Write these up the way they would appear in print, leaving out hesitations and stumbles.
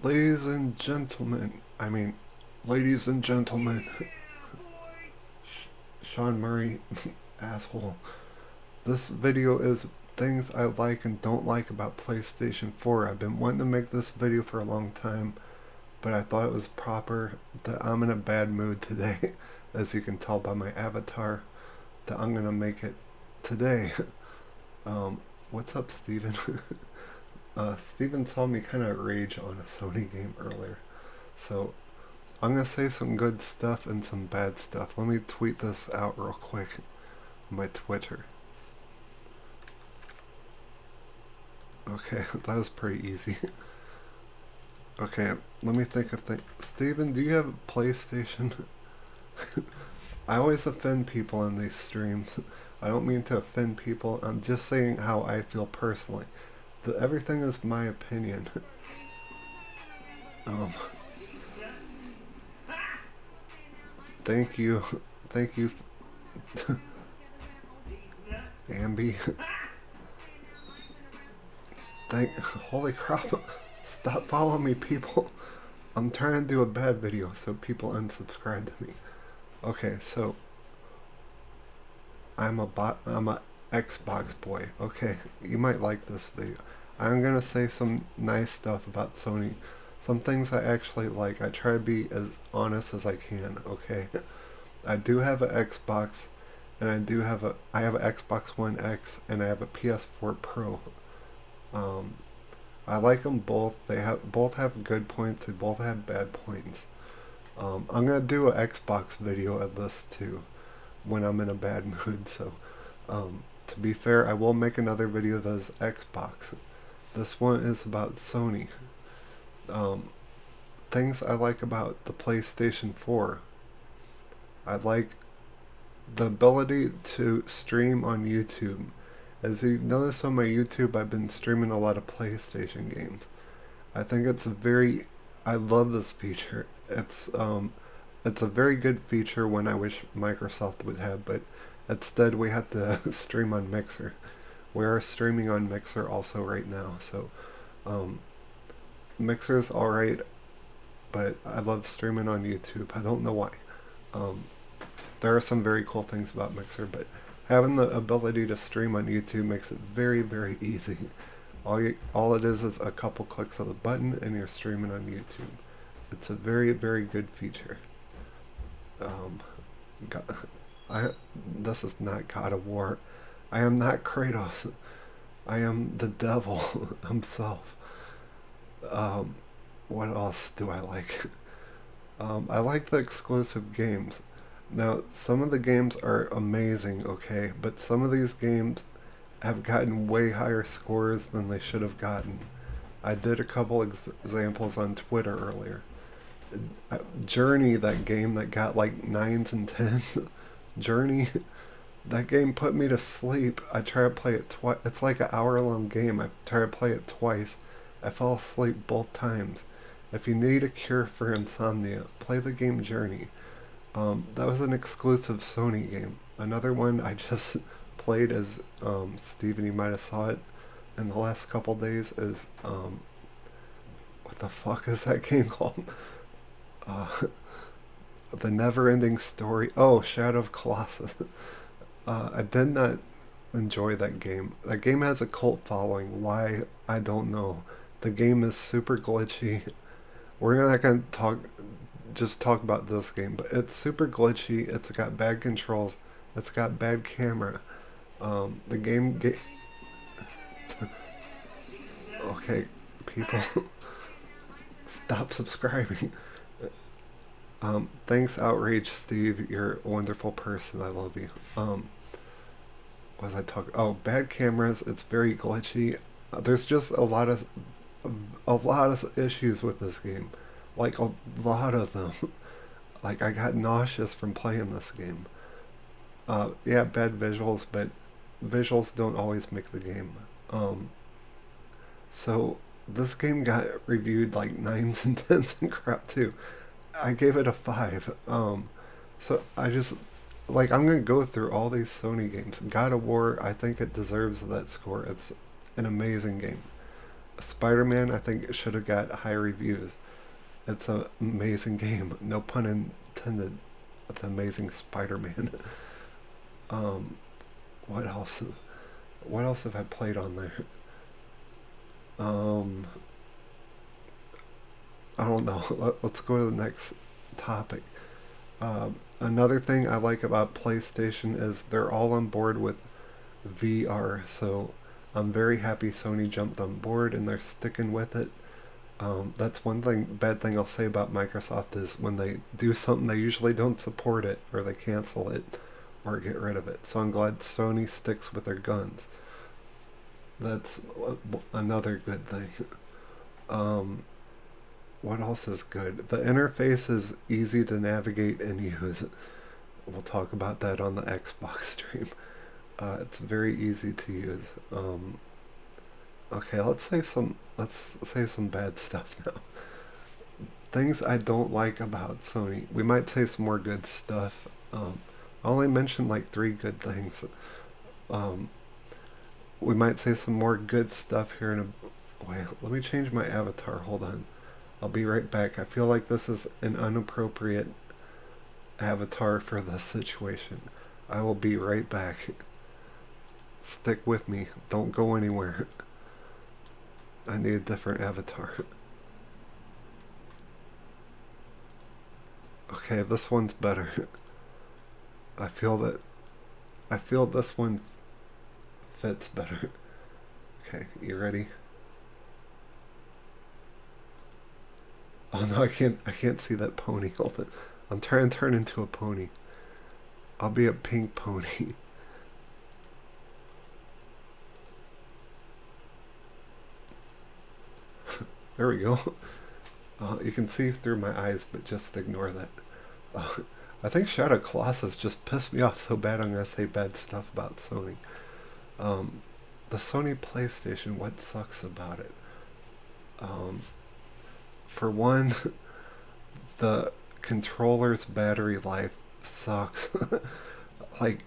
Ladies and gentlemen, ladies and gentlemen, Sean Murray, asshole. This video is things I like and don't like about PlayStation 4. I've been wanting to make this video for a long time, but I thought it was proper that I'm in a bad mood today, as you can tell by my avatar, that I'm gonna make it today. What's up, Steven? Steven saw me kind of rage on a Sony game earlier. So, I'm gonna say some good stuff and some bad stuff. Let me tweet this out real quick on my Twitter. Okay, that was pretty easy. Okay, let me think of things. Steven, do you have a PlayStation? I always offend people in these streams. I don't mean to offend people. I'm just saying how I feel personally. Everything is my opinion. um, thank you. Thank you. Ambi. Holy crap. Stop following me, people. I'm trying to do a bad video so people unsubscribe to me. Okay, so I'm a Xbox boy. Okay, you might like this video. I'm gonna say some nice stuff about Sony. Some things I actually like. I try to be as honest as I can, okay? I do have an Xbox, and I have an Xbox One X, and I have a PS4 Pro. I like them both. Both have good points. They both have bad points. I'm gonna do an Xbox video of this too, when I'm in a bad mood. So, to be fair, I will make another video that is Xbox. This one is about Sony. Things I like about the PlayStation 4. I like the ability to stream on YouTube. As you've noticed on my YouTube, I've been streaming a lot of PlayStation games. I think I love this feature. It's a very good feature when I wish Microsoft would have, but instead we have to stream on Mixer. We are streaming on Mixer also right now, so Mixer's alright, but I love streaming on YouTube. I don't know why. There are some very cool things about Mixer, but having the ability to stream on YouTube makes it very, very easy. All it is a couple clicks of the button and you're streaming on YouTube. It's a very, very good feature. This is not God of War. I am not Kratos. I am the devil himself. What else do I like? I like the exclusive games. Now, some of the games are amazing, okay, but some of these games have gotten way higher scores than they should have gotten. I did a couple examples on Twitter earlier. Journey, that game that got like 9s and 10s. Journey, that game put me to sleep. I tried to play it twice. It's like an hour-long game. I tried to play it twice. I fell asleep both times. If you need a cure for insomnia, play the game Journey. That was an exclusive Sony game. Another one I just played as Steven, you might have saw it in the last couple days, is what the fuck is that game called? The Never-Ending Story. Oh, Shadow of Colossus. I did not enjoy that game. That game has a cult following. Why? I don't know. The game is super glitchy. We're not gonna just talk about this game, but it's super glitchy. It's got bad controls. It's got bad camera. The game okay, people, stop subscribing. Thanks, Outrage Steve. You're a wonderful person. I love you. What was I talking? Oh, bad cameras. It's very glitchy. There's just a lot of issues with this game. Like a lot of them. Like I got nauseous from playing this game. Yeah, bad visuals, but visuals don't always make the game. So this game got reviewed like 9s and 10s and crap too. I gave it a 5. So I just I'm gonna go through all these Sony games. God of War, I think it deserves that score. It's an amazing game. Spider-Man, I think it should have got high reviews. It's an amazing game. No pun intended. With Amazing Spider-Man. um, what else? What else have I played on there? Um, I don't know. Let's go to the next topic. Another thing I like about PlayStation is they're all on board with VR, so I'm very happy Sony jumped on board and they're sticking with it. That's one bad thing I'll say about Microsoft is when they do something, they usually don't support it or they cancel it or get rid of it. So I'm glad Sony sticks with their guns. That's another good thing. Um, what else is good? The interface is easy to navigate and use. We'll talk about that on the Xbox stream. It's very easy to use. Okay, let's say some bad stuff now. Things I don't like about Sony. We might say some more good stuff. I only mentioned like three good things. Um, we might say some more good stuff here in a. Wait, let me change my avatar. Hold on. I'll be right back. I feel like this is an inappropriate avatar for this situation. I will be right back. Stick with me. Don't go anywhere. I need a different avatar. Okay, this one's better. I feel that I feel this one fits better. Okay, you ready? Oh no, I can't see that pony. Hold it. I'm trying to turn into a pony. I'll be a pink pony. There we go. You can see through my eyes, but just ignore that. Uh, I think Shadow Colossus just pissed me off so bad I'm gonna say bad stuff about Sony. Um, the Sony PlayStation, what sucks about it? Um, for one, the controller's battery life sucks. Like,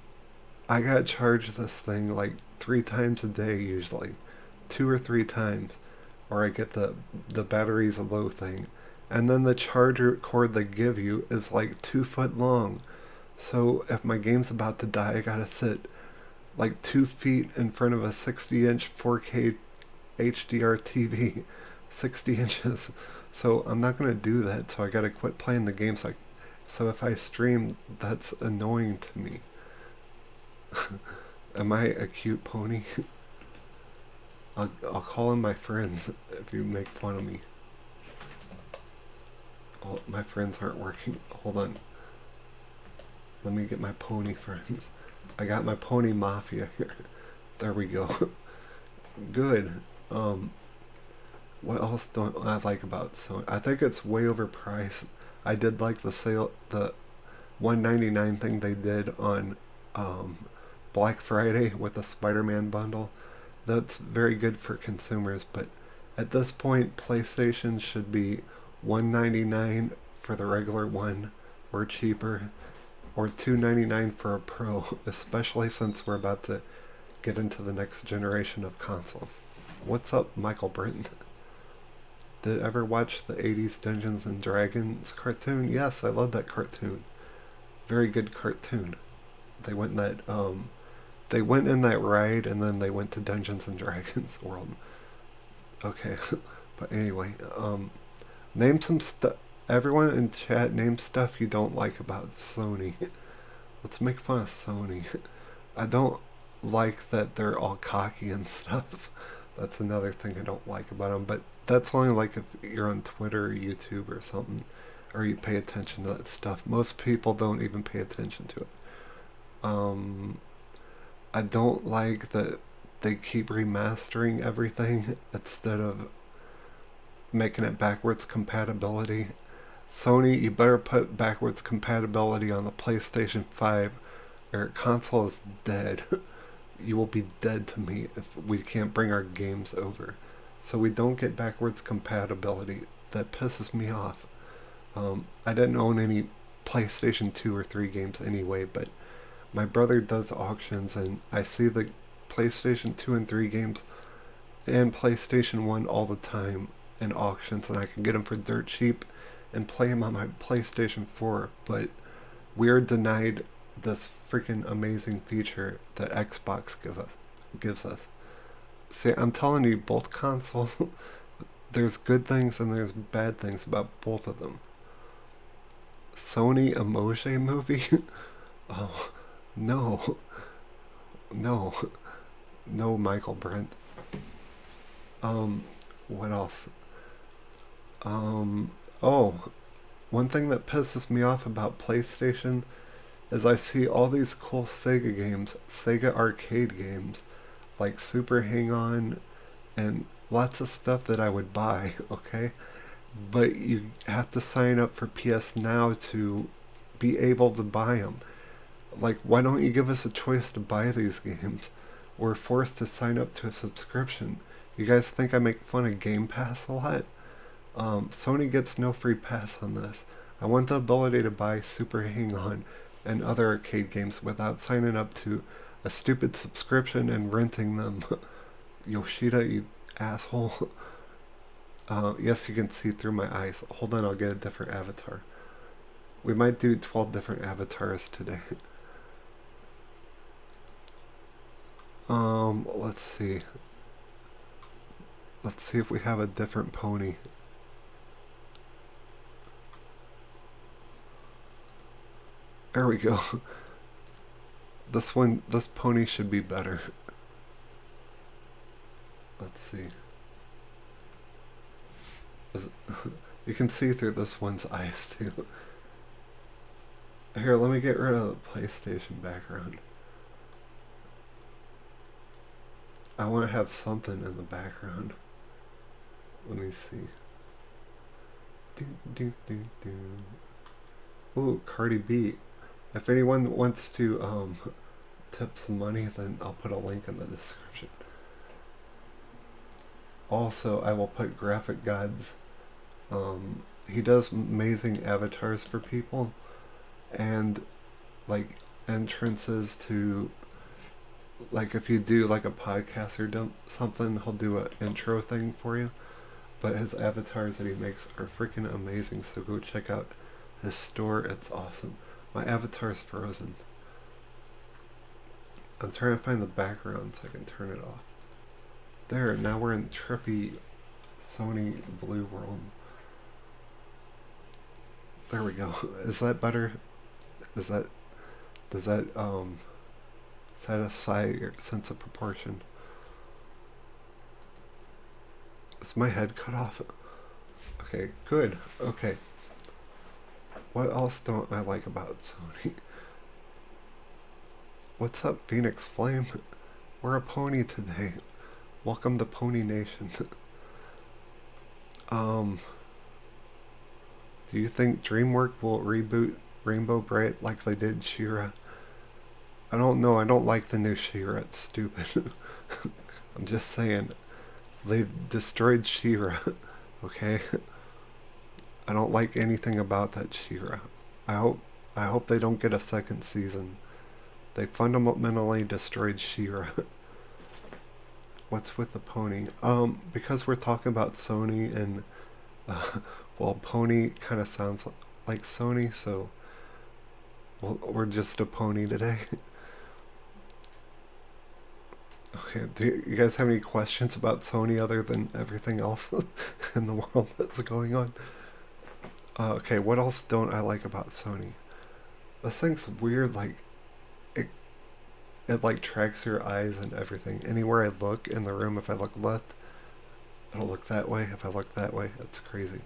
I gotta charge this thing like 3 times a day usually, 2 or 3 times, or I get the battery's low thing, and then the charger cord they give you is like 2 foot long. So if my game's about to die, I gotta sit like 2 feet in front of a 60-inch 4K HDR TV, 60 inches. So I'm not gonna do that. So I gotta quit playing the games. Like, so if I stream, that's annoying to me. Am I a cute pony? I'll call in my friends if you make fun of me. Oh, my friends aren't working. Hold on. Let me get my pony friends. I got my pony mafia here. There we go. Good. Um, what else don't I like about Sony? I think it's way overpriced. I did like the 199 thing they did on um, Black Friday with the Spider-Man bundle. That's very good for consumers, but at this point, PlayStation should be 199 for the regular one, or cheaper, or 299 for a Pro, especially since we're about to get into the next generation of console. What's up, Michael Britton? Did ever watch the 80s Dungeons and Dragons cartoon? Yes, I love that cartoon. Very good cartoon. They went in that ride and then they went to Dungeons and Dragons world. Okay. But anyway, name some stuff. Everyone in chat, name stuff you don't like about Sony. Let's make fun of Sony. I don't like that they're all cocky and stuff. That's another thing I don't like about them. But that's only like if you're on Twitter or YouTube or something, or you pay attention to that stuff. Most people don't even pay attention to it. Um, I don't like that they keep remastering everything instead of making it backwards compatibility. Sony, you better put backwards compatibility on the PlayStation 5 or your console is dead. You will be dead to me if we can't bring our games over. So we don't get backwards compatibility. That pisses me off. I didn't own any PlayStation 2 or 3 games anyway, but my brother does auctions and I see the PlayStation 2 and 3 games and PlayStation 1 all the time in auctions, and I can get them for dirt cheap and play them on my PlayStation 4, but we are denied this freaking amazing feature that Xbox gives us. See, I'm telling you, both consoles, there's good things and there's bad things about both of them. Sony emoji movie? Oh, no. No. No, Michael Brent. What else? Oh, one thing that pisses me off about PlayStation is I see all these cool Sega games, Sega arcade games, like Super Hang On, and lots of stuff that I would buy, okay? But you have to sign up for PS Now to be able to buy them. Like, why don't you give us a choice to buy these games? We're forced to sign up to a subscription. You guys think I make fun of Game Pass a lot? Sony gets no free pass on this. I want the ability to buy Super Hang On and other arcade games without signing up to a stupid subscription and renting them. Yoshida, you asshole. Yes, you can see through my eyes. Hold on, I'll get a different avatar. We might do 12 different avatars today. Let's see. Let's see if we have a different pony. There we go. This pony should be better. Let's see. You can see through this one's eyes too. Here, let me get rid of the PlayStation background. I want to have something in the background. Let me see. Ooh, Cardi B. If anyone wants to tip some money, then I'll put a link in the description. Also, I will put Graphic Gods. He does amazing avatars for people, and like entrances to, like if you do like a podcast or something, he'll do an intro thing for you. But his avatars that he makes are freaking amazing, so go check out his store. It's awesome. My avatar's frozen. I'm trying to find the background so I can turn it off. There, now we're in trippy Sony Blue World. There we go. Is that better? Does that satisfy your sense of proportion? Is my head cut off? Okay, good. Okay. What else don't I like about Sony? What's up, Phoenix Flame? We're a pony today. Welcome to Pony Nation. Do you think DreamWorks will reboot Rainbow Bright like they did She-Ra? I don't know. I don't like the new She-Ra. It's stupid. I'm just saying. They've destroyed She-Ra. Okay? I don't like anything about that She-Ra. I hope they don't get a second season. They fundamentally destroyed She-Ra. What's with the pony? Because we're talking about Sony and well, pony kind of sounds like Sony, so we're just a pony today. Okay, do you guys have any questions about Sony other than everything else in the world that's going on? Okay, what else don't I like about Sony? This thing's weird, like, it like tracks your eyes and everything. Anywhere I look in the room, if I look left, it'll look that way. If I look that way, it's crazy.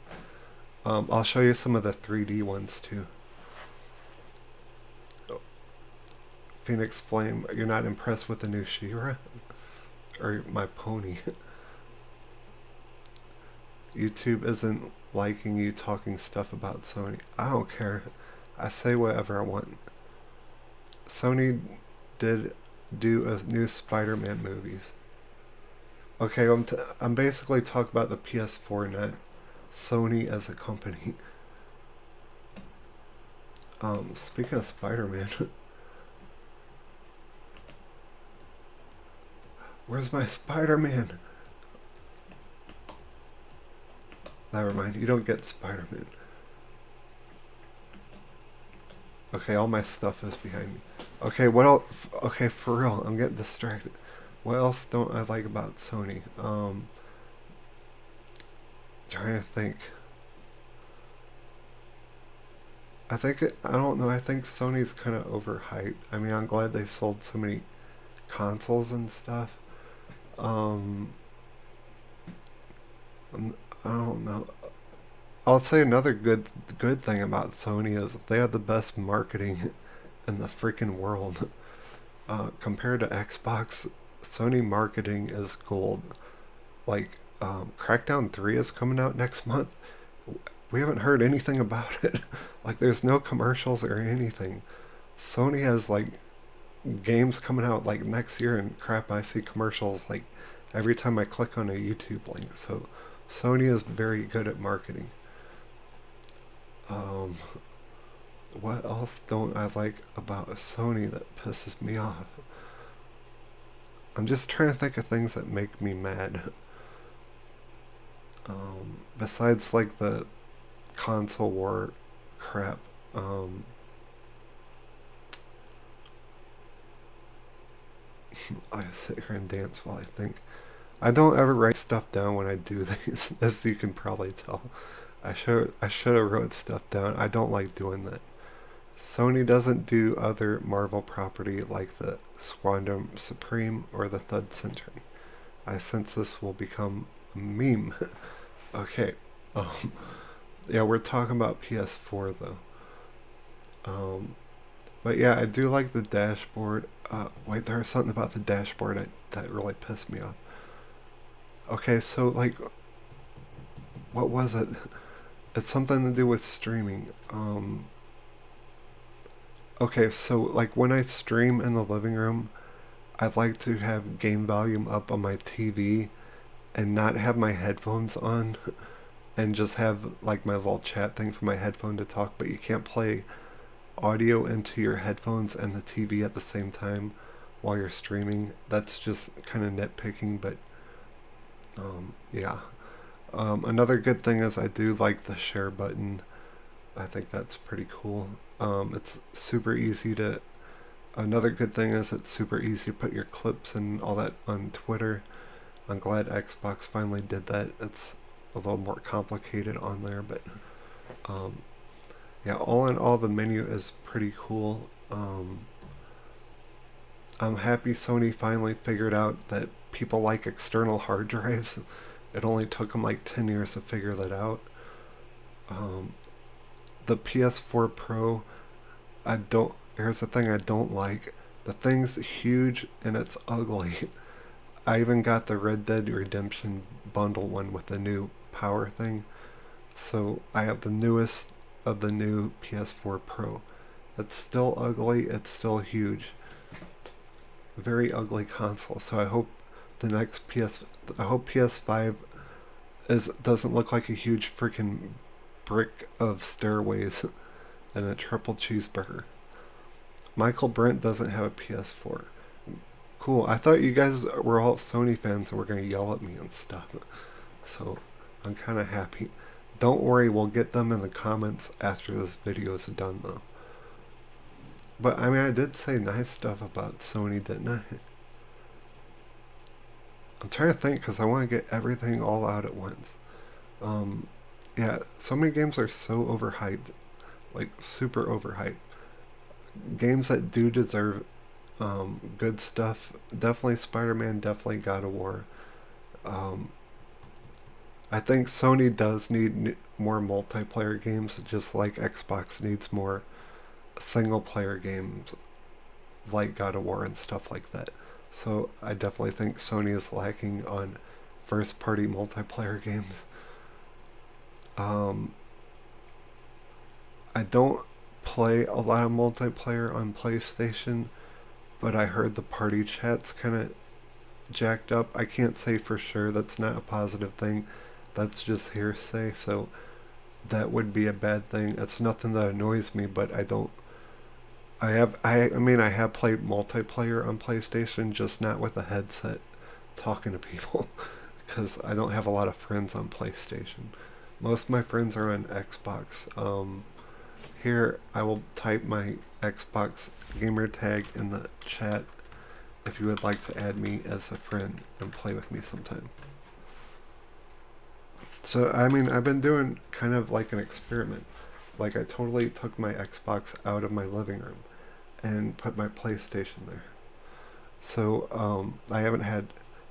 I'll show you some of the 3D ones too. Oh. Phoenix Flame, you're not impressed with the new She-Ra? Or my pony? YouTube isn't liking you talking stuff about Sony. I don't care. I say whatever I want. Sony did do a new Spider-Man movies. Okay, I'm basically talking about the PS4, not Sony as a company. Speaking of Spider-Man, where's my Spider-Man? Never mind, you don't get Spider-Man. Okay, all my stuff is behind me. Okay, what else? Okay, for real, I'm getting distracted. What else don't I like about Sony? Trying to think. I don't know, I think Sony's kind of overhyped. I mean, I'm glad they sold so many consoles and stuff. Um, I don't know. I'll say another good thing about Sony is they have the best marketing in the freaking world. Compared to Xbox, Sony marketing is gold. Like, Crackdown 3 is coming out next month. We haven't heard anything about it. Like, there's no commercials or anything. Sony has, like, games coming out, like, next year, and crap, I see commercials, like, every time I click on a YouTube link. So, Sony is very good at marketing. Um, what else don't I like about Sony that pisses me off? I'm just trying to think of things that make me mad. Besides like the console war crap. I sit here and dance while I think. I don't ever write stuff down when I do these, as you can probably tell. I should have wrote stuff down. I don't like doing that. Sony doesn't do other Marvel property like the Squadron Supreme or the Third Century. I sense this will become a meme. Okay. Um, yeah, we're talking about PS4 though. But yeah, I do like the dashboard. Wait, there was something about the dashboard that really pissed me off. Okay, so like, what was it? It's something to do with streaming. Okay, so like when I stream in the living room, I'd like to have game volume up on my TV and not have my headphones on and just have like my little chat thing for my headphone to talk, but you can't play audio into your headphones and the TV at the same time while you're streaming. That's just kind of nitpicking, but yeah. Another good thing is I do like the share button. I think that's pretty cool. It's super easy to. Another good thing is it's super easy to put your clips and all that on Twitter. I'm glad Xbox finally did that. It's a little more complicated on there, but um, yeah, all in all, the menu is pretty cool. I'm happy Sony finally figured out that people like external hard drives. It only took them like 10 years to figure that out. Um, the PS4 Pro, here's the thing I don't like. The thing's huge and it's ugly. I even got the Red Dead Redemption bundle one with the new power thing. So I have the newest of the new PS4 Pro. It's still ugly, it's still huge. Very ugly console. So I hope I hope PS5 doesn't look like a huge freaking brick of stairways and a triple cheeseburger. Michael Brent doesn't have a PS4. Cool. I thought you guys were all Sony fans and were going to yell at me and stuff. So I'm kind of happy. Don't worry, we'll get them in the comments after this video is done though. But I mean, I did say nice stuff about Sony, didn't I? I'm trying to think because I want to get everything all out at once. Um, yeah, so many games are so overhyped. Like, super overhyped. Games that do deserve good stuff. Definitely Spider-Man, definitely God of War. Um, I think Sony does need more multiplayer games, just like Xbox needs more single-player games, like God of War and stuff like that. So I definitely think Sony is lacking on first-party multiplayer games. Um, I don't play a lot of multiplayer on PlayStation, but I heard the party chat's kind of jacked up. I can't say for sure that's not a positive thing. That's just hearsay, so that would be a bad thing. It's nothing that annoys me, but I don't. I have played multiplayer on PlayStation, just not with a headset talking to people, because I don't have a lot of friends on PlayStation. Most of my friends are on Xbox. Here, I will type my Xbox gamer tag in the chat if you would like to add me as a friend and play with me sometime. So, I mean, I've been doing kind of like an experiment. Like, I totally took my Xbox out of my living room and put my PlayStation there. So, I haven't had,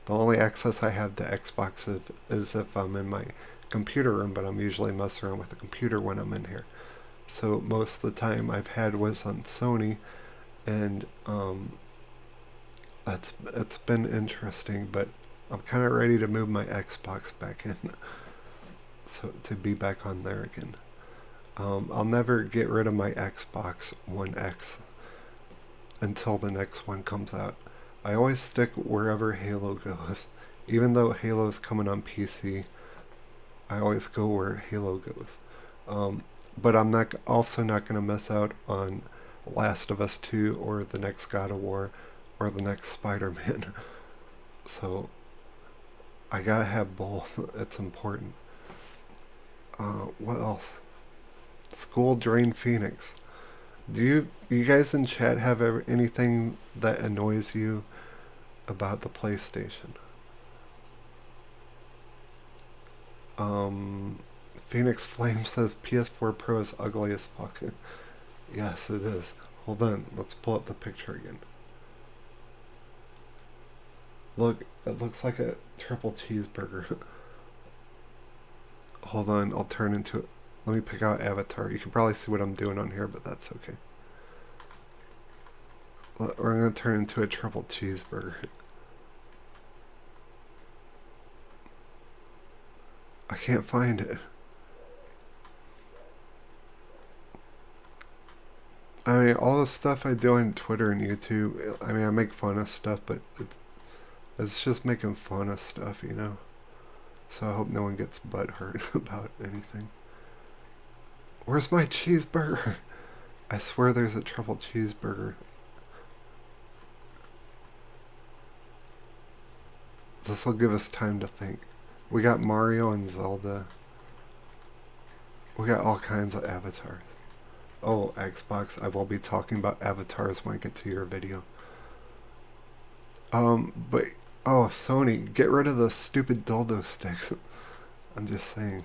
the only access I have to Xbox is if I'm in my computer room, but I'm usually messing around with the computer when I'm in here. So, most of the time I've had was on Sony, and, it's been interesting, but I'm kind of ready to move my Xbox back in, so to be back on there again. I'll never get rid of my Xbox One X until the next one comes out. I always stick wherever Halo goes. Even though Halo's coming on PC, I always go where Halo goes. But I'm also not going to miss out on Last of Us 2 or the next God of War or the next Spider-Man. So I gotta have both. It's important. What else? School drain Phoenix. Do you guys in chat have anything that annoys you about the PlayStation? Phoenix Flame says PS4 Pro is ugly as fuck. Yes, it is. Hold on, let's pull up the picture again. Look, it looks like a triple cheeseburger. Hold on, I'll turn into it. Let me pick out Avatar. You can probably see what I'm doing on here, but that's okay. We're going to turn into a triple cheeseburger. I can't find it. I mean, all the stuff I do on Twitter and YouTube, I mean, I make fun of stuff, but it's just making fun of stuff, you know? So I hope no one gets butthurt about anything. Where's my cheeseburger? I swear there's a triple cheeseburger. This will give us time to think. We got Mario and Zelda. We got all kinds of avatars. Oh, Xbox, I will be talking about avatars when I get to your video. But, oh, Sony, get rid of the stupid dildo sticks. I'm just saying.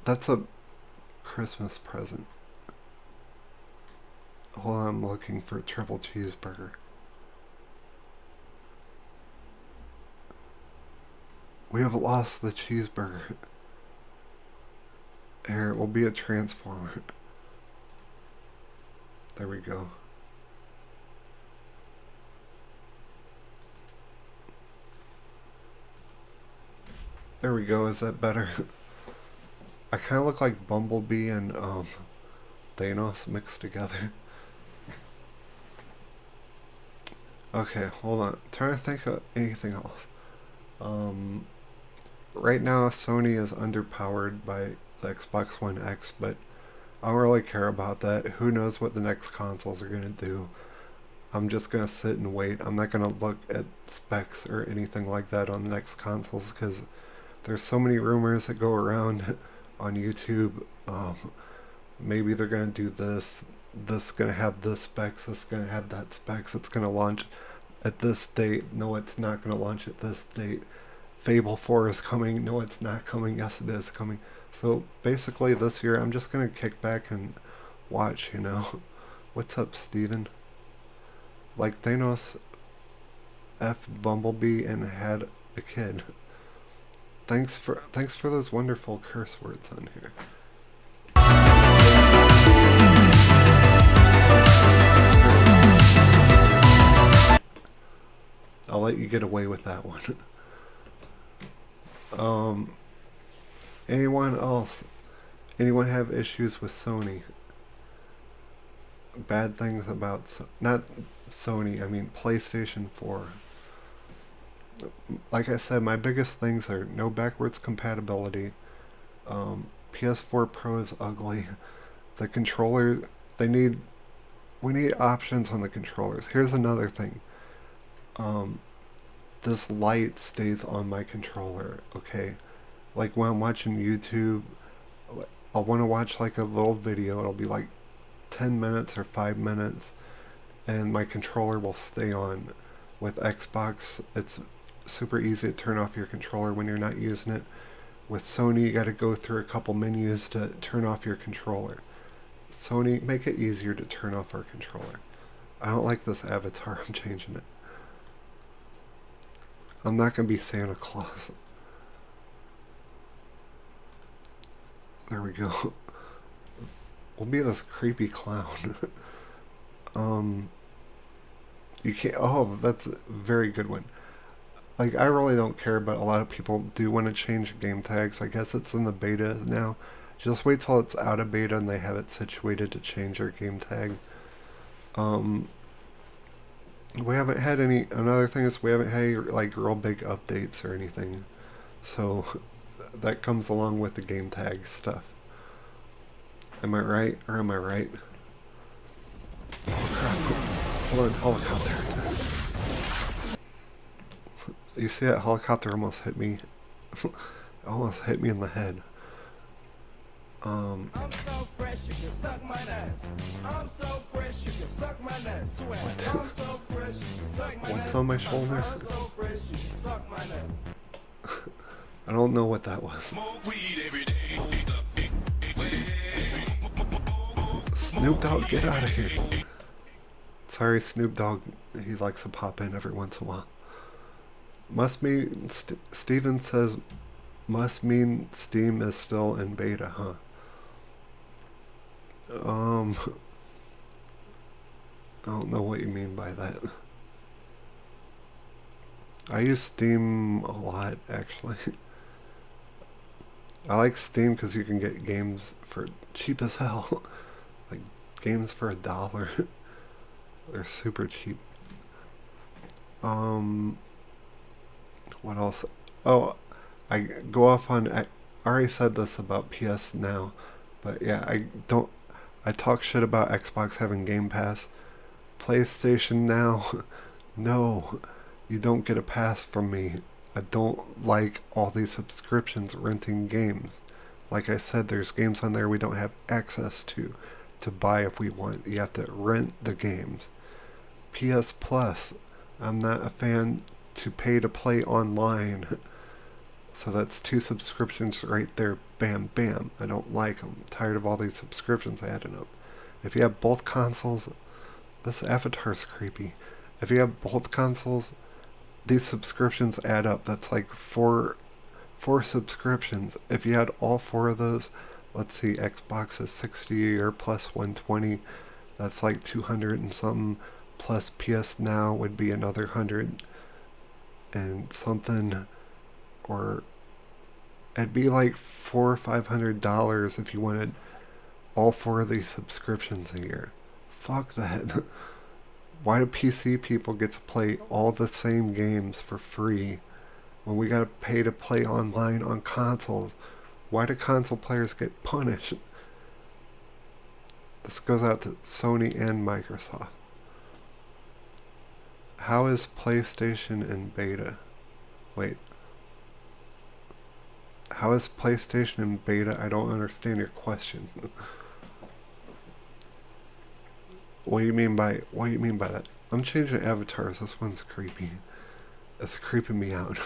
That's a Christmas present. Hold on, I'm looking for a triple cheeseburger. We have lost the cheeseburger. Here, it will be a transformer. There we go. There we go, is that better? I kind of look like Bumblebee and Thanos mixed together. Okay, hold on. I'm trying to think of anything else. Right now, Sony is underpowered by the Xbox One X, but I don't really care about that. Who knows what the next consoles are going to do. I'm just going to sit and wait. I'm not going to look at specs or anything like that on the next consoles because there's so many rumors that go around on YouTube. Maybe they're going to do this. This is going to have this specs. This is going to have that specs. It's going to launch at this date. No, it's not going to launch at this date. Fable 4 is coming. No, it's not coming. Yes, it is coming. So basically this year I'm just going to kick back and watch, you know. What's up, Steven? Like Thanos F Bumblebee and had a kid. Thanks for those wonderful curse words on here. I'll let you get away with that one. Anyone else? Anyone have issues with Sony? Bad things about not Sony, I mean PlayStation 4. Like I said, my biggest things are no backwards compatibility. PS4 Pro is ugly. The controller, we need options on the controllers. Here's another thing. this light stays on my controller, okay? Like when I'm watching YouTube, I'll want to watch like a little video, it'll be like 10 minutes or 5 minutes, and my controller will stay on. With Xbox, it's super easy to turn off your controller when you're not using it. With Sony, you gotta go through a couple menus to turn off your controller. Sony, make it easier to turn off our controller. I don't like this avatar, I'm changing it. I'm not gonna be Santa Claus. There we go. We'll be this creepy clown. You can't, oh, that's a very good one. Like, I really don't care, but a lot of people do want to change game tags. I guess it's in the beta now. Just wait till it's out of beta and they have it situated to change your game tag. We haven't had any, another thing is we haven't had any, like, real big updates or anything. So, that comes along with the game tag stuff. Am I right, or am I right? Oh crap. Hold on, helicopter. You see that helicopter almost hit me? Almost hit me in the head. I'm so fresh, you can suck my nuts. I'm so fresh, you can suck my nuts. I'm so fresh, you can suck my nuts. What's on my shoulder? I'm so fresh, you can suck my nuts. I don't know what that was. Snoop Dogg, get out of here. Sorry, Snoop Dogg. He likes to pop in every once in a while. Must mean, Steven says, must mean Steam is still in beta, huh? I don't know what you mean by that. I use Steam a lot, actually. I like Steam because you can get games for cheap as hell. Like, games for $1. They're super cheap. What else? Oh, I go off on, I already said this about PS Now, but yeah, I talk shit about Xbox having Game Pass. PlayStation Now, no, you don't get a pass from me. I don't like all these subscriptions renting games. Like I said, there's games on there we don't have access to buy if we want. You have to rent the games. PS Plus, I'm not a fan to pay to play online. So that's 2 subscriptions right there. Bam, bam. I don't like them. I'm tired of all these subscriptions adding up. If you have both consoles, this avatar's creepy. If you have both consoles, these subscriptions add up. That's like four subscriptions. If you had all 4 of those, let's see, Xbox is 60 or plus 120. That's like 200 and something. Plus PS Now would be another 100 and something, or it'd be like $400 or $500 if you wanted all 4 of these subscriptions a year. Fuck that. Why do PC people get to play all the same games for free when we gotta pay to play online on consoles? Why do console players get punished? This goes out to Sony and Microsoft. How is PlayStation in beta? Wait. How is PlayStation in beta? I don't understand your question. What do you mean by that? I'm changing avatars. This one's creepy. It's creeping me out.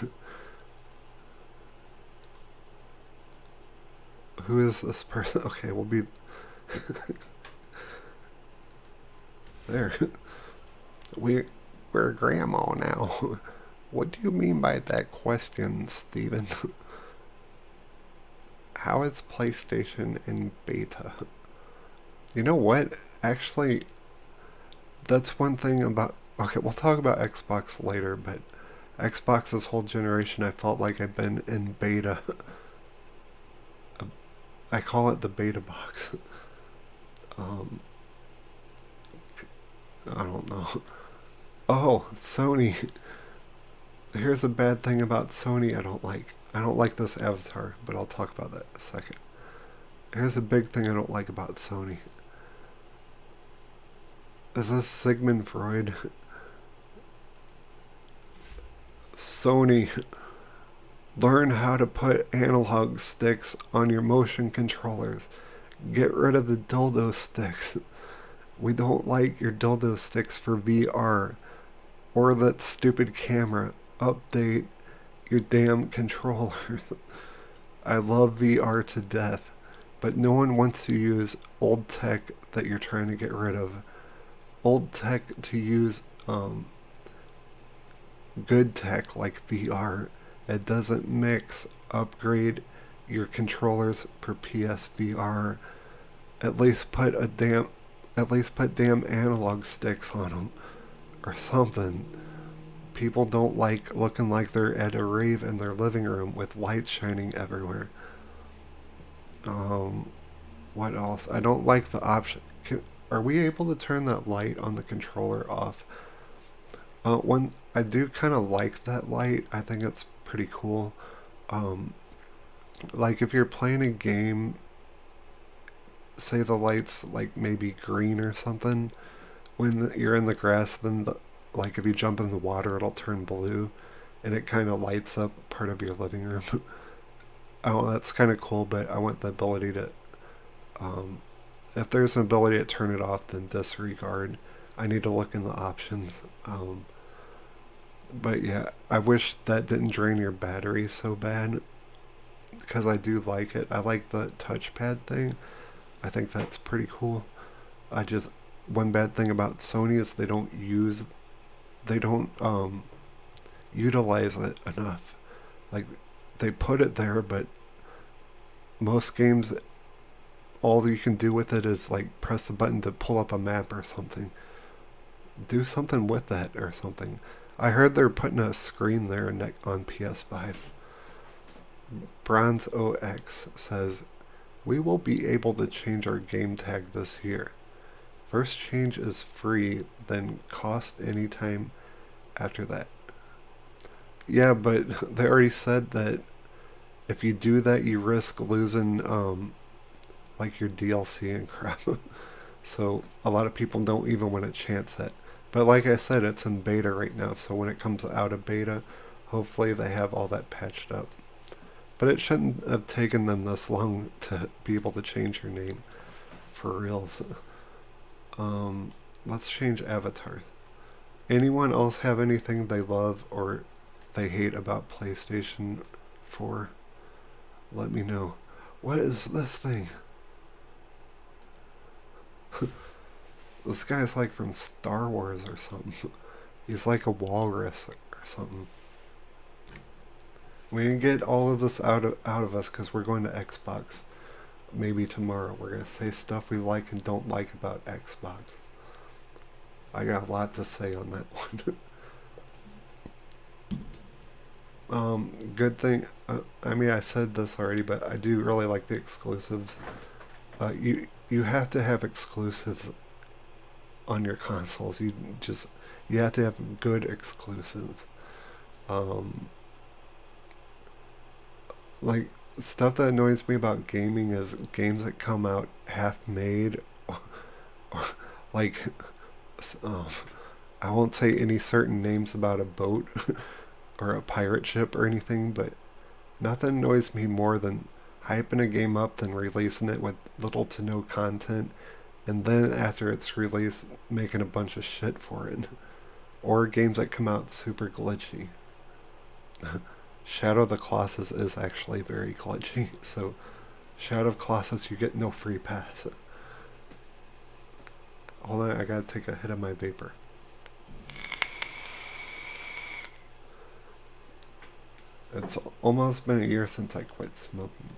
Who is this person? Okay, we'll be there. We're grandma now. What do you mean by that question, Steven? How is PlayStation in beta? You know what? Actually, that's one thing about... Okay, we'll talk about Xbox later, but Xbox this whole generation, I felt like I've been in beta. I call it the beta box. I don't know. Oh, Sony. Here's a bad thing about Sony I don't like. I don't like this avatar, but I'll talk about that in a second. Here's a big thing I don't like about Sony. Is this Sigmund Freud? Sony, learn how to put analog sticks on your motion controllers. Get rid of the dildo sticks. We don't like your dildo sticks for VR. Or that stupid camera. Update your damn controllers. I love VR to death, but no one wants to use old tech that you're trying to get rid of. Old tech to use good tech like VR. It doesn't mix. Upgrade your controllers for PSVR. At least put damn analog sticks on them or something. People don't like looking like they're at a rave in their living room with lights shining everywhere. Um, what else? I don't like the option. Are we able to turn that light on the controller off? When I do kind of like that light, I think it's pretty cool. Um, like if you're playing a game, say the light's like maybe green or something, when you're in the grass, then like if you jump in the water, it'll turn blue, and it kind of lights up part of your living room. Oh, that's kind of cool, but I want the ability to, um, if there's an ability to turn it off, then disregard. I need to look in the options. But yeah, I wish that didn't drain your battery so bad, because I do like it. I like the touchpad thing. I think that's pretty cool. I just, one bad thing about Sony is they don't utilize it enough. Like, they put it there, but most games, all you can do with it is like press the button to pull up a map or something. Do something with that or something. I heard they're putting a screen there on PS5. Bronze OX says, we will be able to change our game tag this year. First change is free, then cost anytime after that. Yeah, but they already said that if you do that, you risk losing like your DLC and crap. So a lot of people don't even want to chance it. But like I said, it's in beta right now, so when it comes out of beta, hopefully they have all that patched up. But it shouldn't have taken them this long to be able to change your name, for reals. Let's change avatars. Anyone else have anything they love or they hate about PlayStation 4? Let me know. What is this thing? This guy's like from Star Wars or something. He's like a walrus or something. We can get all of this out of us because we're going to Xbox. Maybe tomorrow we're going to say stuff we like and don't like about Xbox. I got a lot to say on that one. Good thing, I mean, I said this already, but I do really like the exclusives. You have to have exclusives on your consoles. You have to have good exclusives. Like, stuff that annoys me about gaming is games that come out half-made, or like, um, I won't say any certain names about a boat or a pirate ship or anything, but nothing annoys me more than hyping a game up than releasing it with little to no content, and then after it's released, making a bunch of shit for it. Or games that come out super glitchy. Shadow of the Colossus is actually very glitchy, so Shadow of Colossus, you get no free pass. Hold on, I gotta take a hit of my vapor. It's almost been a year since I quit smoking.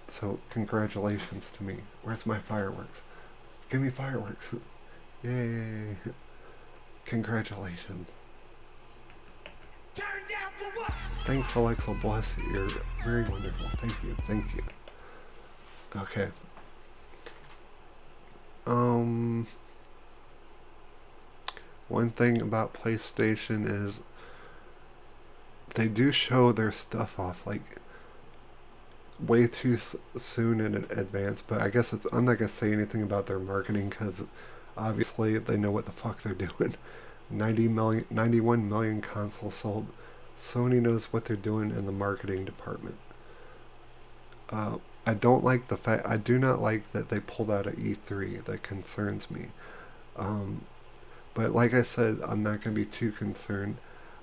So, congratulations to me. Where's my fireworks? Give me fireworks. Yay. Congratulations. Thanks, Alexa. Bless you. You're very wonderful. Thank you. Thank you. Okay. One thing about PlayStation is they do show their stuff off like way too soon in advance, but I guess I'm not gonna say anything about their marketing because obviously they know what the fuck they're doing. 91 million consoles sold. Sony knows what they're doing in the marketing department. I don't like the fact, I do not like that they pulled out of E3. That concerns me. Um, but like I said, I'm not going to be too concerned.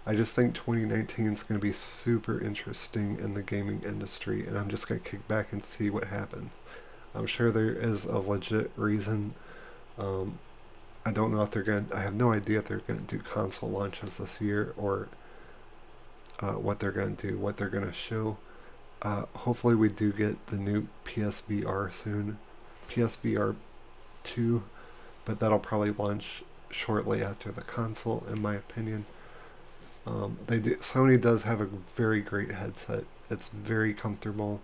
I just think 2019 is going to be super interesting in the gaming industry, and I'm just going to kick back and see what happens. I'm sure there is a legit reason. Um, I don't know if they're going to, I have no idea if they're going to do console launches this year or what they're going to do, what they're going to show. Hopefully we do get the new PSVR soon, PSVR 2, but that'll probably launch shortly after the console, in my opinion. Sony does have a very great headset. It's very comfortable,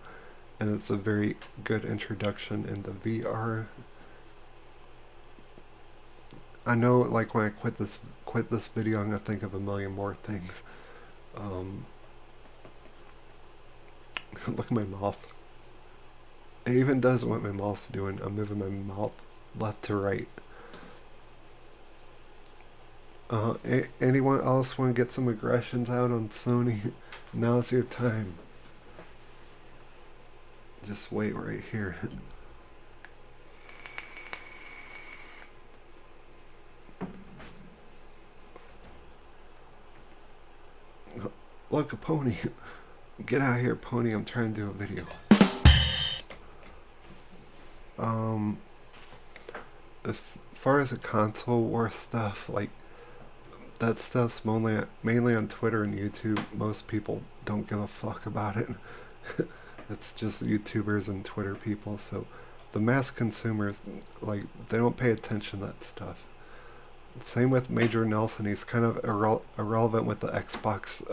and it's a very good introduction into VR. I know, like when I quit this video, I'm gonna think of a million more things. Um, Look at my mouth. It even does what my mouth's doing. I'm moving my mouth left to right. Anyone else want to get some aggressions out on Sony? Now's your time. Just wait right here. Look, a pony. Get out of here, pony. I'm trying to do a video. As far as the console war stuff, like, that stuff's mainly on Twitter and YouTube. Most people don't give a fuck about it. It's just YouTubers and Twitter people, so the mass consumers, like, they don't pay attention to that stuff. Same with Major Nelson. He's kind of irrelevant with the Xbox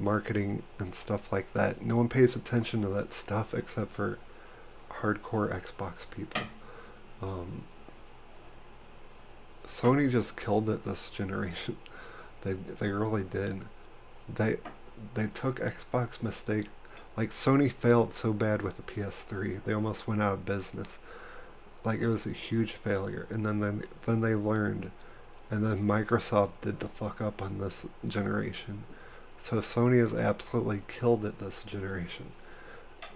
marketing and stuff like that. No one pays attention to that stuff except for hardcore Xbox people. Sony just killed it this generation. They really did. They took Xbox mistake. Like, Sony failed so bad with the PS3. They almost went out of business. Like, it was a huge failure. And then they learned. And then Microsoft did the fuck up on this generation. So Sony has absolutely killed it this generation.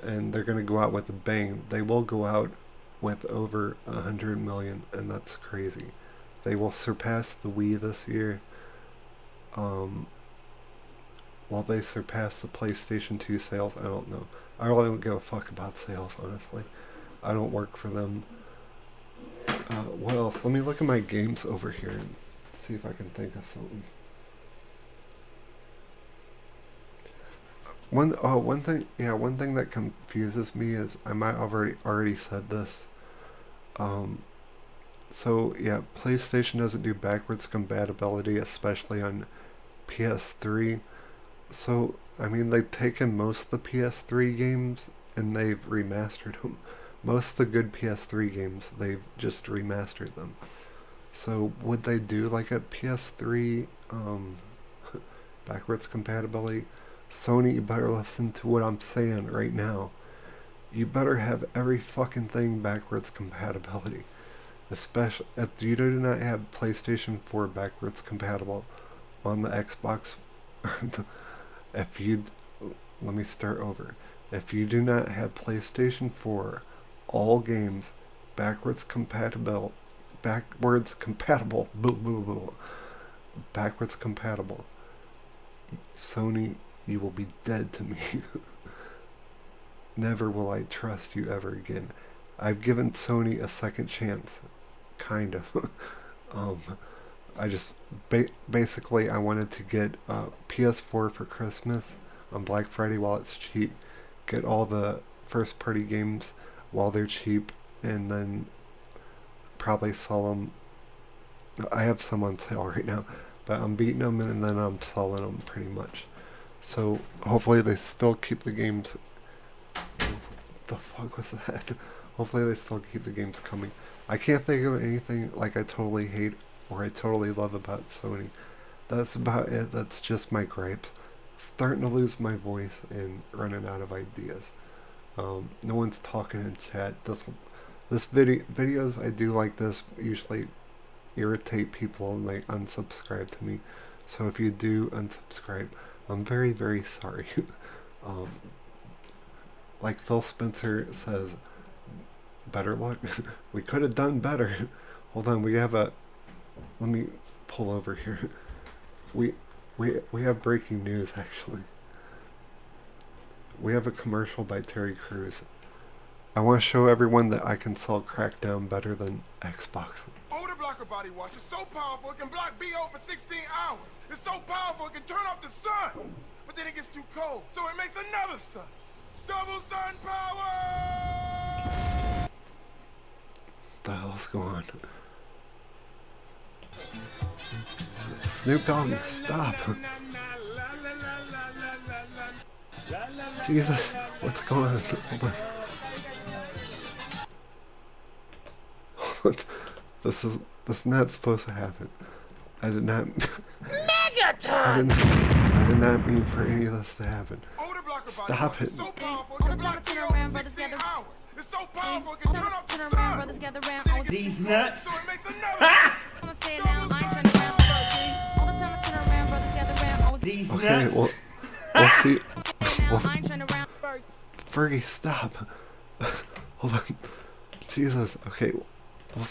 And they're going to go out with a bang. They will go out with over 100 million, and that's crazy. They will surpass the Wii this year. Will they surpass the PlayStation 2 sales? I don't know. I really don't give a fuck about sales, honestly. I don't work for them. What else? Let me look at my games over here and see if I can think of something. One thing that confuses me is, I might have already said this. So yeah, PlayStation doesn't do backwards compatibility, especially on PS3. So, I mean, they've taken most of the PS3 games and they've remastered them. Most of the good PS3 games, they've just remastered them. So, would they do like a PS3 backwards compatibility? Sony, you better listen to what I'm saying right now. You better have every fucking thing backwards compatibility. Especially if you do not have PlayStation 4 backwards compatible on the Xbox. If you, let me start over. If you do not have PlayStation 4, all games backwards compatible, backwards compatible, Sony, you will be dead to me. Never will I trust you ever again. I've given Sony a second chance, kind of. I just basically I wanted to get PS4 for Christmas on Black Friday while it's cheap. Get all the first party games while they're cheap, and then probably sell them. I have some on sale right now, but I'm beating them and then I'm selling them pretty much. So hopefully they still keep the games. The fuck was that? Hopefully they still keep the games coming. I can't think of anything like I totally hate or I totally love about Sony. That's about it. That's just my gripes. Starting to lose my voice and running out of ideas. No one's talking in chat. Videos I do like this usually irritate people and they unsubscribe to me. So if you do unsubscribe, I'm very, very sorry. um, like Phil Spencer says, better luck. We could have done better. Hold on, we have a... Let me pull over here. We have breaking news, actually. We have a commercial by Terry Crews. I want to show everyone that I can sell Crackdown better than Xbox. Odor blocker body wash is so powerful it can block BO for 16 hours. It's so powerful it can turn off the sun. But then it gets too cold, so it makes another sun. Double sun power! What the hell's going on? Snoop Dogg, stop! Jesus, what's going on? Hold on. This is not supposed to happen. I did not. I did not mean for any of this to happen. Stop it. So powerful it can block BO for 16 hours. It's so powerful it can turn off the sun. These nuts. So it makes another These Okay, nuts. well, we'll see. Fergie, stop. Hold on. Jesus. Okay, we'll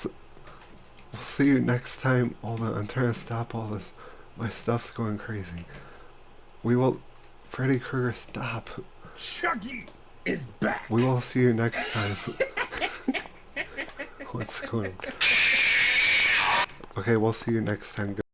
see you next time. Hold on, I'm trying to stop all this. My stuff's going crazy. We will... Freddy Krueger, stop. Chucky is back. We will see you next time. What's going on? Okay, we'll see you next time.